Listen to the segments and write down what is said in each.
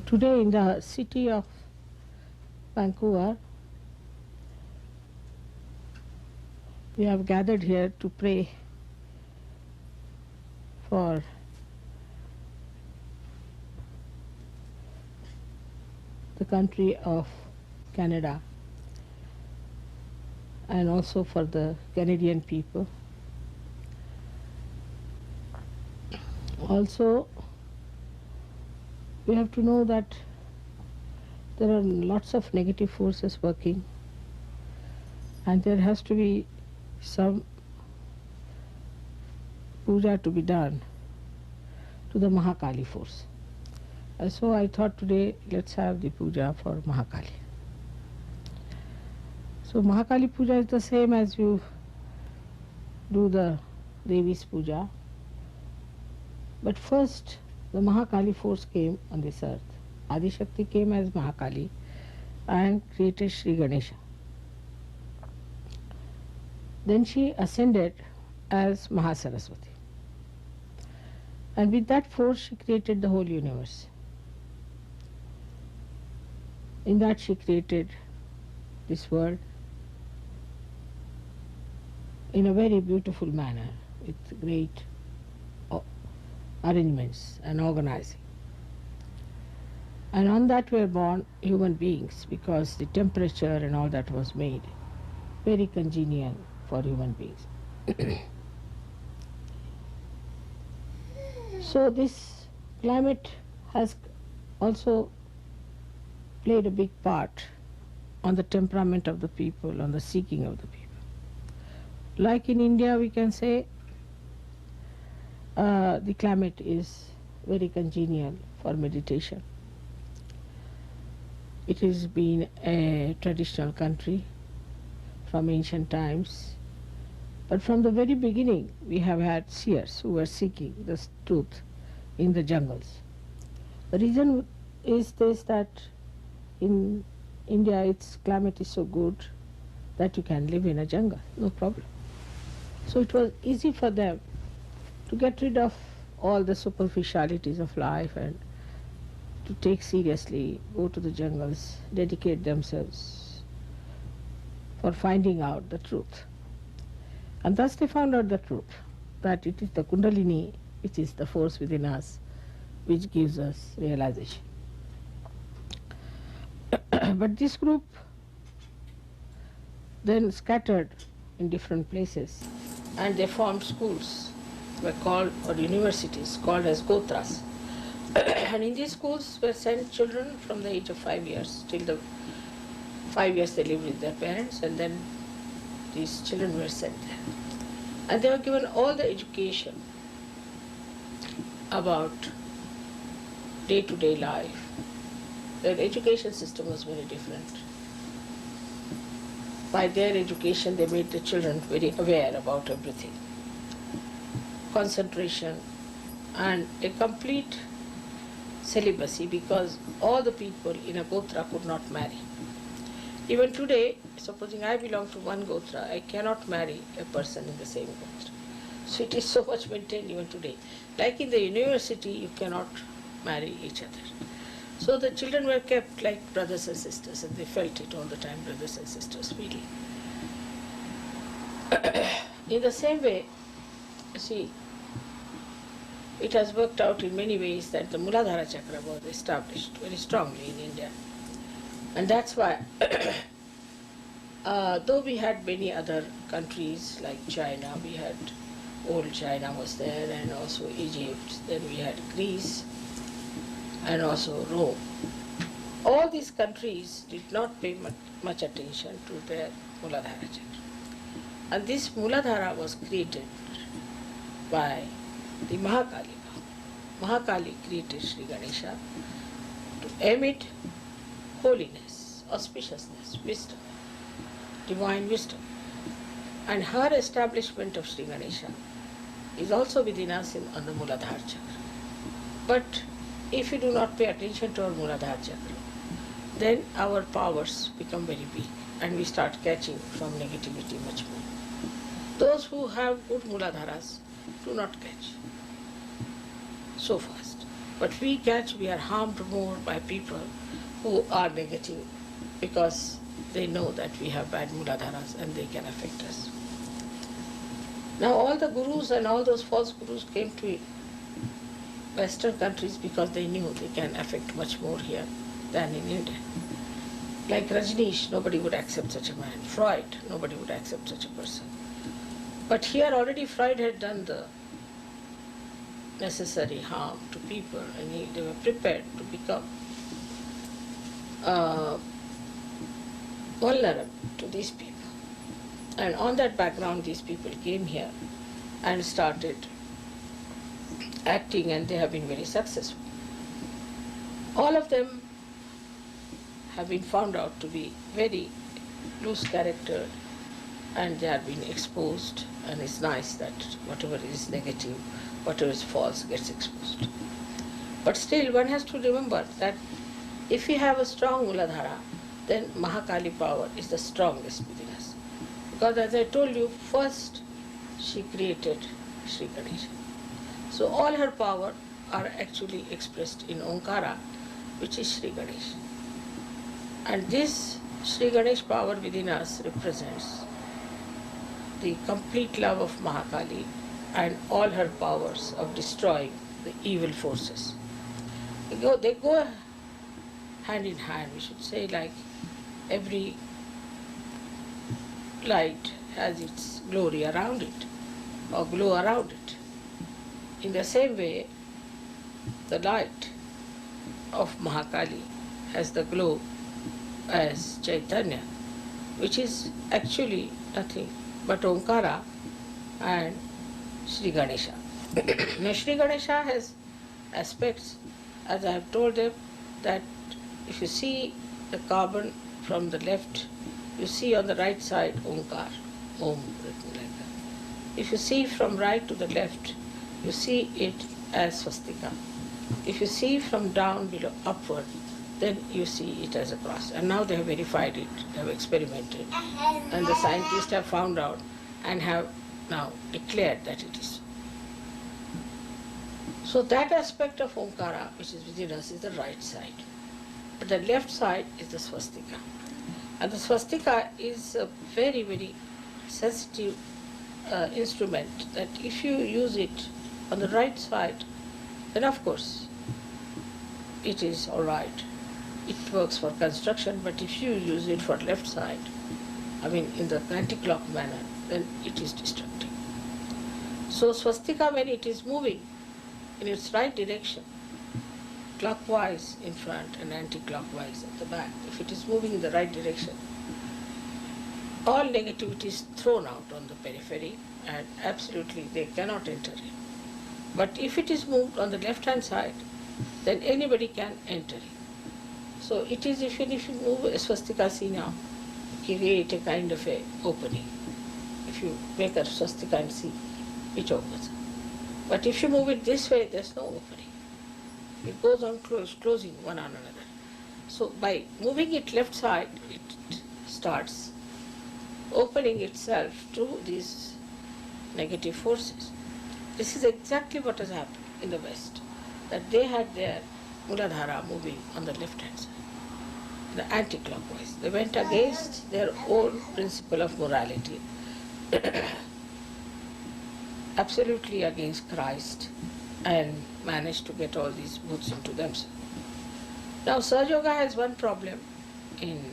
Today in the city of Vancouver, we have gathered here to pray for the country of Canada and also for the Canadian people. Also, we have to know that there are lots of negative forces working, and there has to be some pooja to be done to the mahakali force. And so I thought today let's have the puja for mahakali. So mahakali puja is the same as you do the Devi's puja, but first the mahakali force came on this earth. Adi Shakti came as Mahakali and created Sri Ganesha. Then she ascended as Mahasaraswati. And with that force she created the whole universe. In that she created this world in a very beautiful manner with great arrangements and organizing. And on that were born human beings, because the temperature and all that was made very congenial for human beings. So this climate has also played a big part on the temperament of the people, on the seeking of the people. Like in India, we can say the climate is very congenial for meditation. It has been a traditional country from ancient times, but from the very beginning we have had seers who were seeking the truth in the jungles. The reason is this, that in India its climate is so good that you can live in a jungle, no problem. So it was easy for them to get rid of all the superficialities of life and to take seriously, go to the jungles, dedicate themselves for finding out the truth. And thus they found out the truth, that it is the Kundalini, which is the force within us, which gives us realization. But this group then scattered in different places, and they formed schools, were called, or universities, called as Gotras. And in these schools were sent children from the age of 5 years till the 5 years they lived with their parents, and then these children were sent there. And they were given all the education about day-to-day life. Their education system was very different. By their education they made the children very aware about everything. Concentration and a complete celibacy, because all the people in a Gotra could not marry. Even today, supposing I belong to one Gotra, I cannot marry a person in the same Gotra. So it is so much maintained even today. Like in the university, you cannot marry each other. So the children were kept like brothers and sisters, and they felt it all the time, brothers and sisters feeling. In the same way, see, it has worked out in many ways that the Muladhara Chakra was established very strongly in India. And that's why, though we had many other countries like China, we had old China was there, and also Egypt, then we had Greece, and also Rome. All these countries did not pay much attention to their Muladhara Chakra. And this Muladhara was created by the Mahakali. Mahakali created Sri Ganesha to emit holiness, auspiciousness, wisdom, divine wisdom. And her establishment of Sri Ganesha is also within us on the Muladhara Chakra. But if we do not pay attention to our Muladhara Chakra, then our powers become very big and we start catching from negativity much more. Those who have good Muladharas do not catch so fast. But we are harmed more by people who are negative because they know that we have bad muladharas and they can affect us. Now all the gurus and all those false gurus came to Western countries because they knew they can affect much more here than in India. Like Rajneesh, nobody would accept such a man. Freud, nobody would accept such a person. But here already Freud had done the necessary harm to people, and they were prepared to become vulnerable to these people. And on that background, these people came here and started acting, and they have been very successful. All of them have been found out to be very loose charactered, and they have been exposed, and it's nice that whatever is negative, whatever is false gets exposed. But still one has to remember that if we have a strong Muladhara, then Mahakali power is the strongest within us. Because as I told you, first she created Sri Ganesha. So all her power are actually expressed in Omkara, which is Sri Ganesha. And this Sri Ganesh power within us represents the complete love of Mahakali and all her powers of destroying the evil forces. They go hand in hand, we should say, like every light has its glory around it, or glow around it. In the same way, the light of Mahakali has the glow as Chaitanya, which is actually nothing but Omkara and Sri Ganesha. Now Sri Ganesha has aspects, as I have told them, that if you see the carbon from the left, you see on the right side Omkar, Om written like that. If you see from right to the left, you see it as swastika. If you see from down below upward, then you see it as a cross. And now they have verified it, they have experimented, and the scientists have found out and have now declared that it is. So that aspect of Omkara, which is within us, is the right side. But the left side is the swastika. And the swastika is a very, very sensitive instrument that if you use it on the right side, then of course it is all right. It works for construction, but if you use it for left side, I mean in the anti-clock manner, then it is destructive. So swastika, when it is moving in its right direction, clockwise in front and anti-clockwise at the back, if it is moving in the right direction, all negativity is thrown out on the periphery and absolutely they cannot enter in. But if it is moved on the left-hand side, then anybody can enter in. So it is, even if you move a swastika, see now, create a kind of a opening. If you make a swastika and see, it opens. But if you move it this way, there's no opening. It goes on closing one on another. So by moving it left side, it starts opening itself to these negative forces. This is exactly what has happened in the West, that they had their Muladhara moving on the left-hand side, the anti-clockwise. They went against their own principle of morality, absolutely against Christ, and managed to get all these boots into themselves. Now Sahaja Yoga has one problem in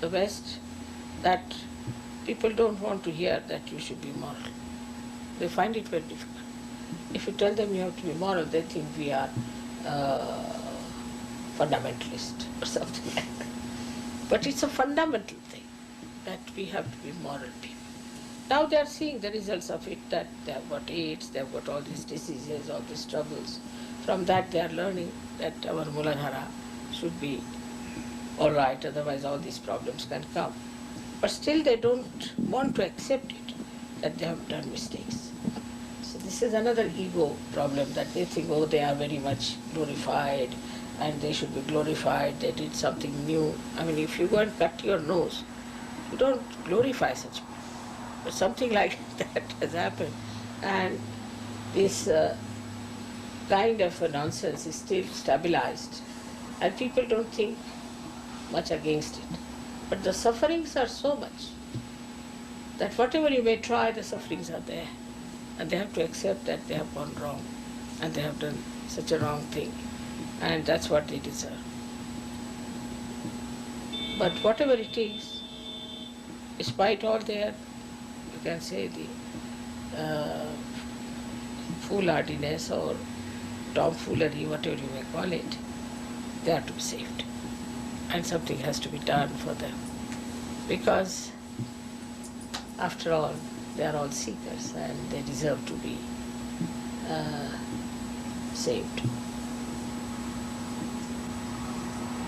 the West, that people don't want to hear that you should be moral. They find it very difficult. If you tell them you have to be moral, they think we are fundamentalist or something like that. But it's a fundamental thing that we have to be moral people. Now they are seeing the results of it, that they have got AIDS, they have got all these diseases, all these troubles. From that they are learning that our Muladhara should be all right, otherwise all these problems can come. But still they don't want to accept it, that they have done mistakes. So this is another ego problem, that they think, oh, they are very much glorified and they should be glorified, they did something new. I mean, if you go and cut your nose, you don't glorify such people. But something like that has happened. And this kind of a nonsense is still stabilized and people don't think much against it. But the sufferings are so much that whatever you may try, the sufferings are there. And they have to accept that they have gone wrong and they have done such a wrong thing. And that's what they deserve. But whatever it is, despite all their, you can say, the foolhardiness or tomfoolery, whatever you may call it, they are to be saved. And something has to be done for them. Because, after all, they are all seekers and they deserve to be saved.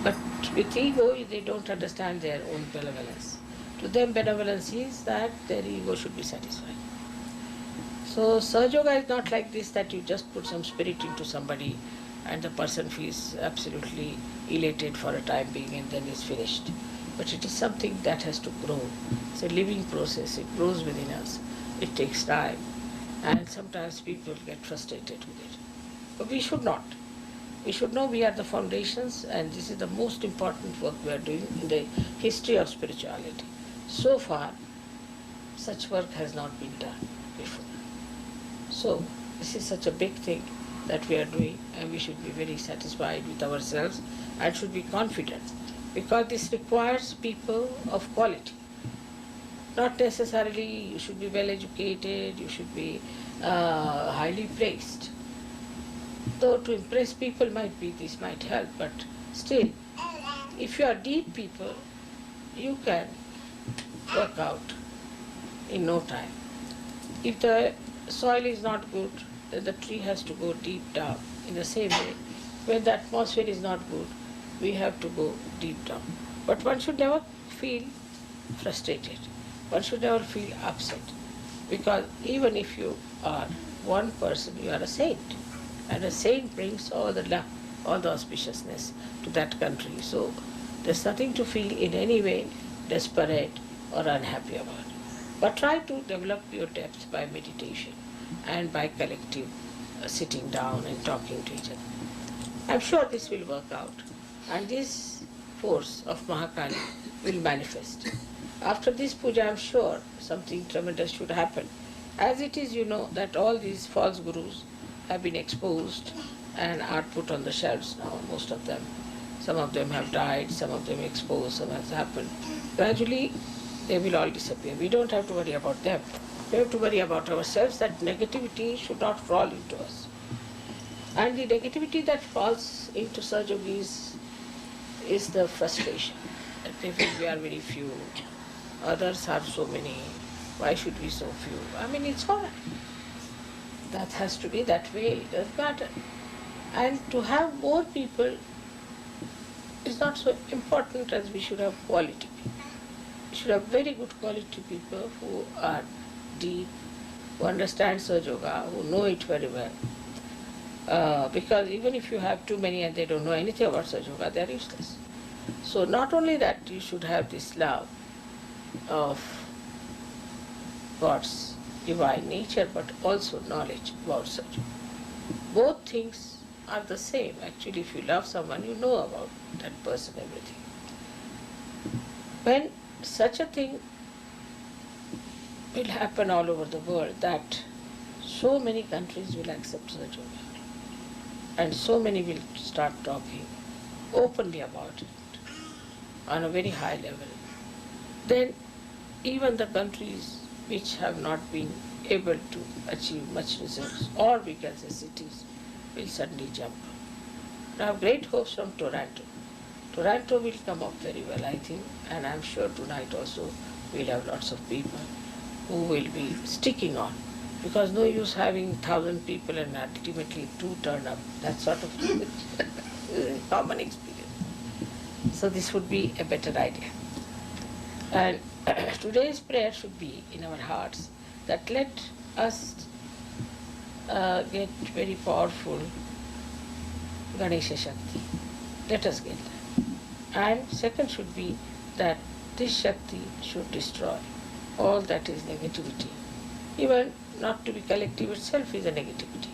But with ego, they don't understand their own benevolence. To them, benevolence is that their ego should be satisfied. So, Sahaja Yoga is not like this, that you just put some spirit into somebody and the person feels absolutely elated for a time being and then is finished. But it is something that has to grow. It's a living process. It grows within us. It takes time. And sometimes people get frustrated with it. But we should not. We should know we are the foundations and this is the most important work we are doing in the history of spirituality. So far, such work has not been done before. So, this is such a big thing that we are doing and we should be very satisfied with ourselves and should be confident because this requires people of quality. Not necessarily you should be well educated, you should be highly placed. Though to impress people this might help, but still, if you are deep people, you can work out in no time. If the soil is not good, then the tree has to go deep down. In the same way, when the atmosphere is not good, we have to go deep down. But one should never feel frustrated. One should never feel upset. Because even if you are one person, you are a saint. And a saint brings all the luck, all the auspiciousness to that country. So there's nothing to feel in any way desperate or unhappy about. But try to develop your depth by meditation and by collective sitting down and talking to each other. I'm sure this will work out and this force of Mahakali will manifest. After this puja, I'm sure something tremendous should happen. As it is, you know, that all these false gurus have been exposed and are put on the shelves now, most of them. Some of them have died, some of them exposed, some has happened. Gradually, they will all disappear. We don't have to worry about them. We have to worry about ourselves, that negativity should not fall into us. And the negativity that falls into Sahaja Yogis is the frustration. That they feel we are very few, others are so many, why should we so few? I mean, it's all right. That has to be that way, it doesn't matter. And to have more people is not so important as we should have quality people. We should have very good quality people who are deep, who understand Sahaja Yoga, who know it very well. Because even if you have too many and they don't know anything about Sahaja Yoga, they are useless. So not only that you should have this love of God's divine nature, but also knowledge about Sahaja Yoga. Both things are the same. Actually, if you love someone, you know about that person, everything. When such a thing will happen all over the world, that so many countries will accept Sahaja Yoga, and so many will start talking openly about it on a very high level, then even the countries which have not been able to achieve much results, or we can say cities, will suddenly jump. I have great hopes from Toronto. Toronto will come up very well, I think, and I'm sure tonight also we'll have lots of people who will be sticking on, because no use having 1,000 people and ultimately 2 turn up. That sort of common experience. So this would be a better idea. And today's prayer should be in our hearts that let us get very powerful Ganesha Shakti. Let us get that. And second should be that this Shakti should destroy all that is negativity. Even not to be collective itself is a negativity.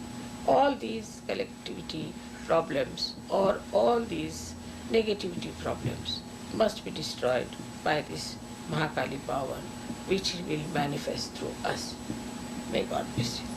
all these collectivity problems or all these negativity problems must be destroyed by this mahakali power which will manifest through us. May God bless you.